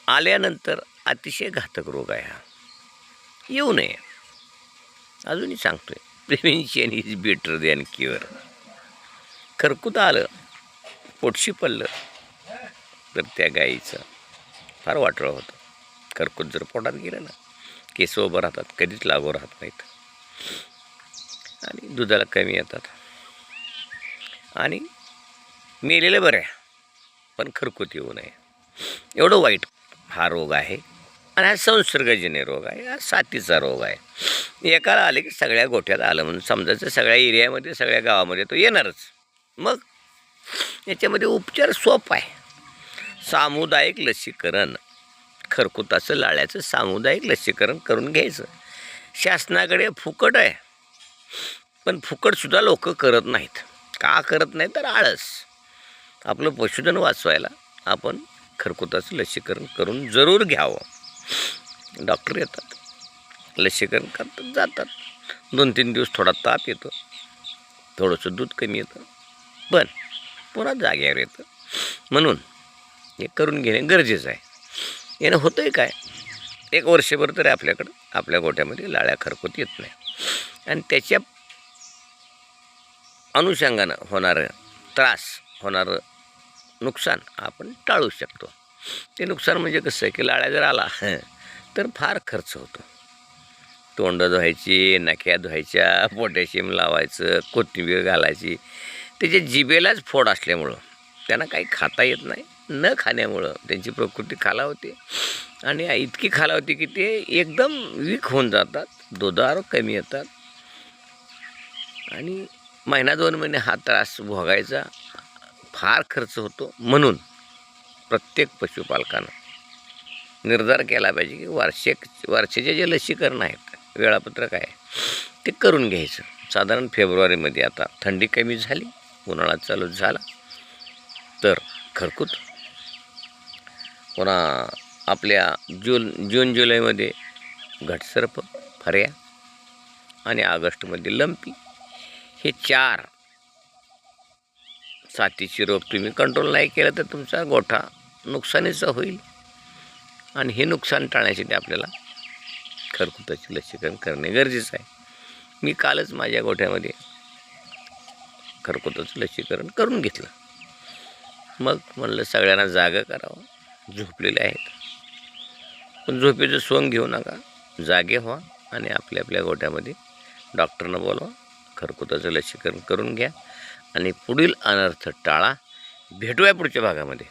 आल्यानंतर अतिशय घातक रोग आहे हा, येऊ नये. अजूनही सांगतोय, prevention is better than cure. खरकुत आलं, पोटशी पडलं तर त्या गाईचं फार वाटोळं होतं. खरकूत जर पोटात गेलं ना, केस उभं राहतात, कधीच लागू राहत नाहीत आणि दुधाला कमी येतात आणि मेलेलं बरं आहे, पण खरकूत येऊ नये. एवढं वाईट हा रोग आहे आणि हा संसर्गजन्य रोग आहे, हा साथीचा रोग आहे. एकाला आले की सगळ्या गोठ्यात आलं म्हणून समजायचं, सगळ्या एरियामध्ये सगळ्या गावामध्ये तो येणारच. मग याच्यामध्ये उपचार सोपा आहे. सामुदायिक लसीकरण, खरकुताचं लाळ्याचं सामुदायिक लसीकरण करून घ्यायचं. शासनाकडे फुकट आहे, पण फुकटसुद्धा लोक करत नाहीत. का करत नाही तर आळस. आपलं पशुधन वाचवायला आपण खरकुताचं लसीकरण करून जरूर घ्यावं. डॉक्टर येतात, लसीकरण करतात, जातात. 2-3 दिवस थोडा ताप येतो, थोडंसं दूध कमी येतं, पण पुन्हा जाग्यावर येतं. म्हणून हे करून घेणे गरजेचं आहे. यानं होतं आहे काय, 1 वर्षभर तरी आपल्याकडं आपल्या गोठ्यामध्ये लाळ्या खरकूत येत नाही आणि त्याच्या अनुषंगानं होणारं त्रास, होणारं नुकसान आपण टाळू शकतो. ते नुकसान म्हणजे कसं आहे की लाळ्या जर आला तर फार खर्च होतो. तोंड धुवायची, नाक्या धुवायच्या, पोटॅशियम लावायचं, कोथिंबीर घालायची. त्याच्या जिभेलाच फोड असल्यामुळं त्यांना काही खाता येत नाही. न खाण्यामुळं त्यांची प्रकृती खालावते आणि इतकी खालावते की ते एकदम वीक होऊन जातात, दुधावर कमी येतात आणि 1-2 महिने हा त्रास भोगायचा, फार खर्च होतो. म्हणून प्रत्येक पशुपालकानं निर्धार केला पाहिजे की वर्षाचे जे लसीकरण आहेत, वेळापत्रक आहे, ते करून घ्यायचं. साधारण फेब्रुवारीमध्ये आता थंडी कमी झाली, उन्हाळा चालू झाला तर खरकूत, पुन्हा आपल्या जून जुलैमध्ये घटसर्प, फऱ्या आणि ऑगस्टमध्ये लंपी, हे 4 साथीचे रोग तुम्ही कंट्रोल नाही केलं तर तुमचा गोठा नुकसानीचा होईल आणि हे नुकसान टाळण्यासाठी आपल्याला खरकुताचे लसीकरण करणे गरजेचं आहे. मी कालच माझ्या गोठ्यामध्ये खरकुताचं लसीकरण करून घेतलं. मग म्हणलं सगळ्यांना जागं करावं. झोपलेले आहेत, पण झोपेचं सोंग घेऊ नका, जागे व्हा आणि आपल्या आपल्या गोठ्यामध्ये डॉक्टरनं बोलवा, खरकुताचं लसीकरण करून घ्या आणि पुढील अनर्थ टाळा. भेटूया पुढच्या भागामध्ये.